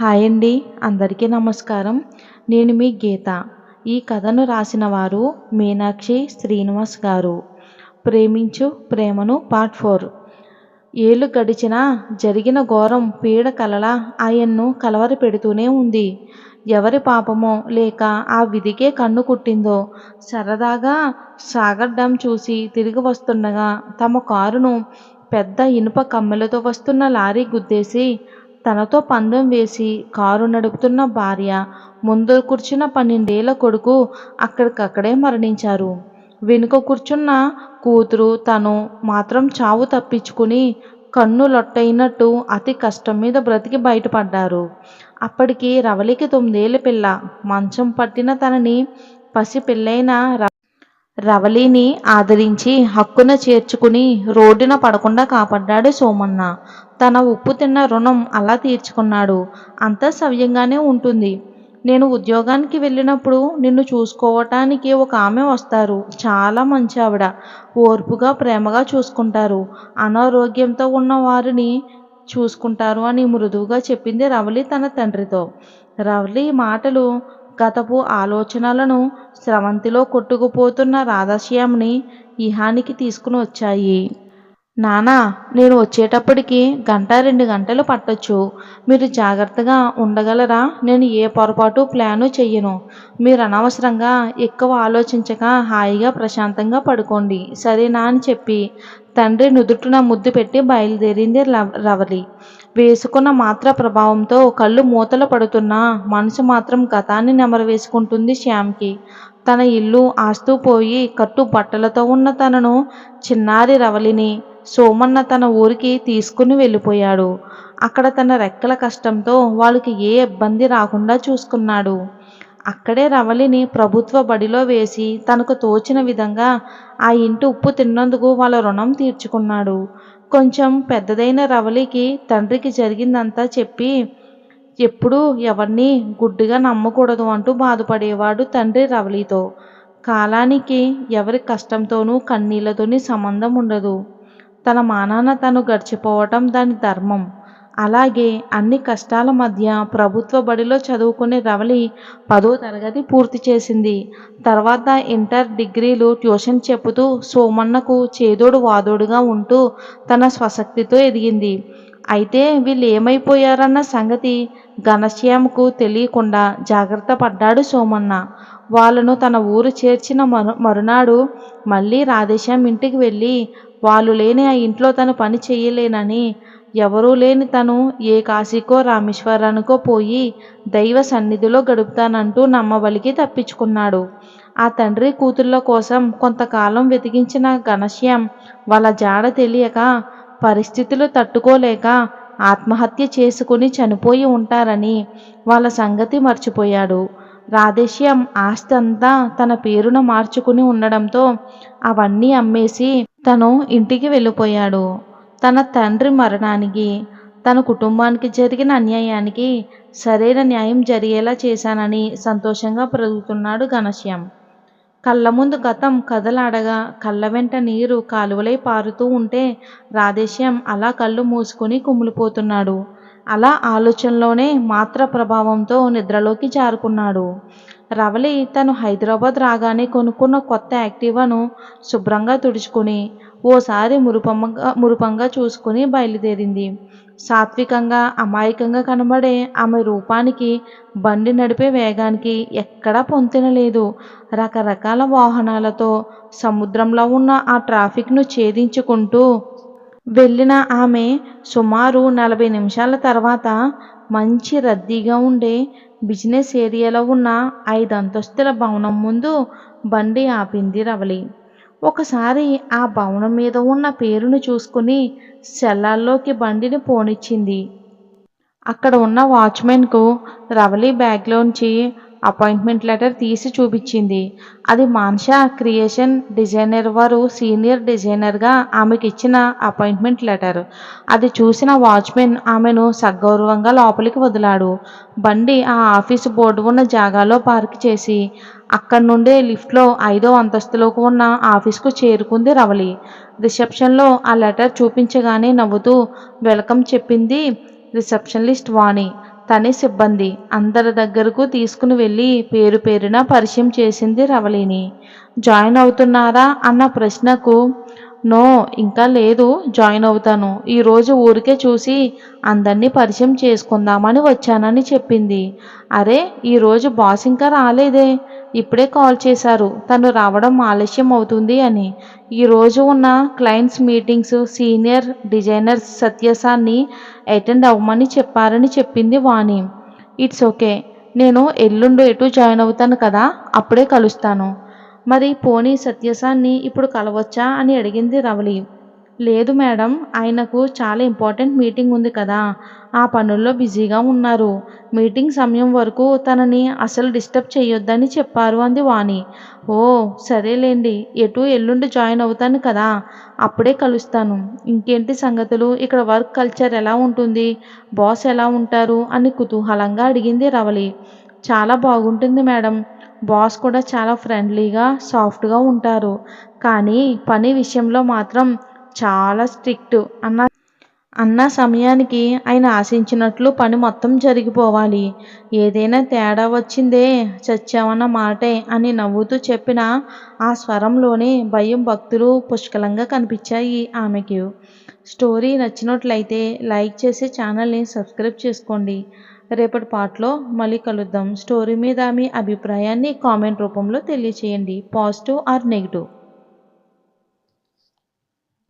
Hi అండి. అందరికీ నమస్కారం. నేను మీ గీత. ఈ కథను రాసిన వారు మీనాక్షి శ్రీనివాస్ గారు. ప్రేమించు ప్రేమను పార్ట్ 4. ఏళ్ళు గడిచినా జరిగిన ఘోరం పీడ కలలా ఆయన్ను కలవరపెడుతూనే ఉంది. ఎవరి పాపమో లేక ఆ విధికే కన్ను కుట్టిందో సరదాగా సాగర్ డ్యాం చూసి తిరిగి వస్తుండగా తమ కారును పెద్ద ఇనుప కమ్మెలతో వస్తున్న లారీ గుద్దేసి తనతో పందెం వేసి కారు నడుపుతున్న భార్య, ముందు కూర్చున్న 12 ఏళ్ల కొడుకు అక్కడికక్కడే మరణించారు. వెనుక కూర్చున్న కూతురు తను మాత్రం చావు తప్పించుకుని కన్ను లొట్టయినట్టు అతి కష్టం మీద బ్రతికి బయటపడ్డారు. అప్పటికి రవలికి 9 ఏళ్ల పిల్ల. మంచం పట్టిన తనని పసిపిల్లైన రవలిని ఆదరించి హక్కున చేర్చుకుని రోడ్డున పడకుండా కాపాడ్డాడు సోమన్న. తన ఉప్పు తిన్న రుణం అలా తీర్చుకున్నాడు. అంతా సవ్యంగానే ఉంటుంది. నేను ఉద్యోగానికి వెళ్ళినప్పుడు నిన్ను చూసుకోవటానికి ఒక ఆమె వస్తారు. చాలా మంచి ఆవిడ. ఓర్పుగా ప్రేమగా చూసుకుంటారు. అనారోగ్యంతో ఉన్న వారిని చూసుకుంటారు అని మృదువుగా చెప్పింది రవలి తన తండ్రితో. రవలి మాటలు గతపు ఆలోచనలను స్రవంతిలో కొట్టుకుపోతున్న రాధశ్యామ్ని ఇహానికి తీసుకుని వచ్చాయి. నానా, నేను వచ్చేటప్పటికి 1-2 గంటలు పట్టొచ్చు. మీరు జాగ్రత్తగా ఉండగలరా? నేను ఏ పొరపాటు ప్లాను చెయ్యను. మీరు అనవసరంగా ఎక్కువ ఆలోచించక హాయిగా ప్రశాంతంగా పడుకోండి, సరేనా అని చెప్పి తండ్రి నుదుటిన ముద్దు పెట్టి బయలుదేరింది రవలి. వేసుకున్న మాత్ర ప్రభావంతో కళ్ళు మూతలు పడుతున్నా మనసు మాత్రం గతాన్ని నెమరవేసుకుంటుంది శ్యామ్కి. తన ఇల్లు ఆస్తూ పోయి కట్టు బట్టలతో ఉన్న తనను, చిన్నారి రవలిని సోమన్న తన ఊరికి తీసుకుని వెళ్ళిపోయాడు. అక్కడ తన రెక్కల కష్టంతో వాళ్ళకి ఏ ఇబ్బంది రాకుండా చూసుకున్నాడు. అక్కడే రవలిని ప్రభుత్వ బడిలో వేసి తనకు తోచిన విధంగా ఆ ఇంటి ఉప్పు తిన్నందుకు వాళ్ళ రుణం తీర్చుకున్నాడు. కొంచెం పెద్దదైన రవలికి తండ్రికి జరిగిందంతా చెప్పి ఎప్పుడూ ఎవరిని గుడ్డిగా నమ్మకూడదు అంటూ బాధపడేవాడు తండ్రి రవలితో. కాలానికి ఎవరి కష్టంతోనూ కన్నీళ్లతోని సంబంధం ఉండదు. తన మానాన తను గడిచిపోవటం దాని ధర్మం. అలాగే అన్ని కష్టాల మధ్య ప్రభుత్వ బడిలో చదువుకునే రవలి 10వ తరగతి పూర్తి చేసింది. తర్వాత ఇంటర్, డిగ్రీలు ట్యూషన్ చెప్పుతూ సోమన్నకు చేదోడు వాదోడుగా ఉంటూ తన స్వశక్తితో ఎదిగింది. అయితే వీళ్ళు ఏమైపోయారన్న సంగతి ఘనశ్యామ్కు తెలియకుండా జాగ్రత్త పడ్డాడు సోమన్న. వాళ్ళను తన ఊరు చేర్చిన మరునాడు మళ్ళీ రాధేశ్యామ్ ఇంటికి వెళ్ళి వాళ్ళు లేని ఆ ఇంట్లో తను పని చెయ్యలేనని, ఎవరూ లేని తను ఏ కాశీకో రామేశ్వరానికో పోయి దైవ సన్నిధిలో గడుపుతానంటూ నమ్మబలికి తప్పించుకున్నాడు. ఆ తండ్రి కూతుళ్ళ కోసం కొంతకాలం వెతికించిన ఘనశ్యామ్ వాళ్ళ జాడ తెలియక, పరిస్థితులు తట్టుకోలేక ఆత్మహత్య చేసుకుని చనిపోయి ఉంటారని వాళ్ళ సంగతి మర్చిపోయాడు. రాధేశ్యామ్ ఆస్తి అంతా తన పేరున మార్చుకుని ఉండడంతో అవన్నీ అమ్మేసి తను ఇంటికి వెళ్ళిపోయాడు. తన తండ్రి మరణానికి, తన కుటుంబానికి జరిగిన అన్యాయానికి సరైన న్యాయం జరిగేలా చేశానని సంతోషంగా బ్రతుకుతున్నాడు ఘనశ్యామ్. కళ్ళ ముందు గతం కదలాడగా కళ్ళ వెంట నీరు కాలువలై పారుతూ ఉంటే రాధేశ్యామ్ అలా కళ్ళు మూసుకుని కుమిలిపోతున్నాడు. అలా ఆలోచనలోనే మాత్ర ప్రభావంతో నిద్రలోకి జారుకున్నాడు. రవలి తను హైదరాబాద్ రాగానే కొనుక్కున్న కొత్త యాక్టివాను శుభ్రంగా తుడుచుకుని ఓసారి మురుపంగా చూసుకుని బయలుదేరింది. సాత్వికంగా అమాయకంగా కనబడే ఆమె రూపానికి, బండి నడిపే వేగానికి ఎక్కడా పొంతన లేదు. రకరకాల వాహనాలతో సముద్రంలో ఉన్న ఆ ట్రాఫిక్ను ఛేదించుకుంటూ వెళ్ళిన ఆమె సుమారు 40 నిమిషాల తర్వాత మంచి రద్దీగా ఉండే బిజినెస్ ఏరియాలో ఉన్న 5 అంతస్తుల భవనం ముందు బండి ఆపింది రవలి. ఒకసారి ఆ భవనం మీద ఉన్న పేరును చూసుకుని సెల్లార్లోకి బండిని పోనిచ్చింది. అక్కడ ఉన్న వాచ్మెన్కు రవలి బ్యాగ్లోంచి అపాయింట్మెంట్ లెటర్ తీసి చూపించింది. అది మాన్షా క్రియేషన్ డిజైనర్ వారు సీనియర్ డిజైనర్గా ఆమెకి ఇచ్చిన అపాయింట్మెంట్ లెటర్. అది చూసిన వాచ్మెన్ ఆమెను సగౌరవంగా లోపలికి వదిలాడు. బండి ఆ ఆఫీసు బోర్డు ఉన్న జాగాలో పార్క్ చేసి అక్కడి నుండే లిఫ్ట్లో 5వ అంతస్తులోకి ఉన్న ఆఫీస్కు చేరుకుంది రవలి. రిసెప్షన్లో ఆ లెటర్ చూపించగానే నవ్వుతూ వెల్కమ్ చెప్పింది రిసెప్షనిస్ట్ వాణి. తనే సిబ్బంది అందరి దగ్గరకు తీసుకుని వెళ్ళి పేరు పేరున పరిచయం చేసింది రవళిని. జాయిన్ అవుతున్నారా అన్న ప్రశ్నకు నో ఇంకా లేదు, జాయిన్ అవుతాను. ఈరోజు ఊరికే చూసి అందరినీ పరిచయం చేసుకుందామని వచ్చానని చెప్పింది. అరే ఈరోజు బాస్ ఇంకా రాలేదే, ఇప్పుడే కాల్ చేశారు తను రావడం ఆలస్యం అవుతుంది అని. ఈరోజు ఉన్న క్లయింట్స్ మీటింగ్స్ సీనియర్ డిజైనర్ సత్యసాన్ని అటెండ్ అవ్వమని చెప్పారని చెప్పింది వాణి. ఇట్స్ ఓకే, నేను ఎల్లుండి ఎటు జాయిన్ అవుతాను కదా, అప్పుడే కలుస్తాను. మరి పోనీ సత్యసాన్ని ఇప్పుడు కలవచ్చా అని అడిగింది రవళి. లేదు మేడం, ఆయనకు చాలా ఇంపార్టెంట్ మీటింగ్ ఉంది కదా, ఆ పనుల్లో బిజీగా ఉన్నారు. మీటింగ్ సమయం వరకు తనని అసలు డిస్టర్బ్ చేయొద్దని చెప్పారు అంది వాణి. ఓ సరేలేండి, ఎటు ఎల్లుండి జాయిన్ అవుతాను కదా, అప్పుడే కలుస్తాను. ఇంకేంటి సంగతులు, ఇక్కడ వర్క్ కల్చర్ ఎలా ఉంటుంది, బాస్ ఎలా ఉంటారు అని కుతూహలంగా అడిగింది రవళి. చాలా బాగుంటుంది మేడం, బాస్ కూడా చాలా ఫ్రెండ్లీగా సాఫ్ట్గా ఉంటారు. కానీ పని విషయంలో మాత్రం చాలా స్ట్రిక్ట్. అన్న సమయానికి ఆయన ఆశించినట్లు పని మొత్తం జరిగిపోవాలి. ఏదైనా తేడా వచ్చిందే చచ్చామన్న మాటే అని నవ్వుతూ చెప్పిన ఆ స్వరంలోనే భయం భక్తులు పుష్కలంగా కనిపించాయి ఆమెకు. స్టోరీ నచ్చినట్లయితే లైక్ చేసి ఛానల్ని సబ్స్క్రైబ్ చేసుకోండి. రేపటి పార్ట్లో మళ్ళీ కలుద్దాం. స్టోరీ మీద మీ అభిప్రాయాన్ని కామెంట్ రూపంలో తెలియచేయండి, పాజిటివ్ ఆర్ నెగిటివ్.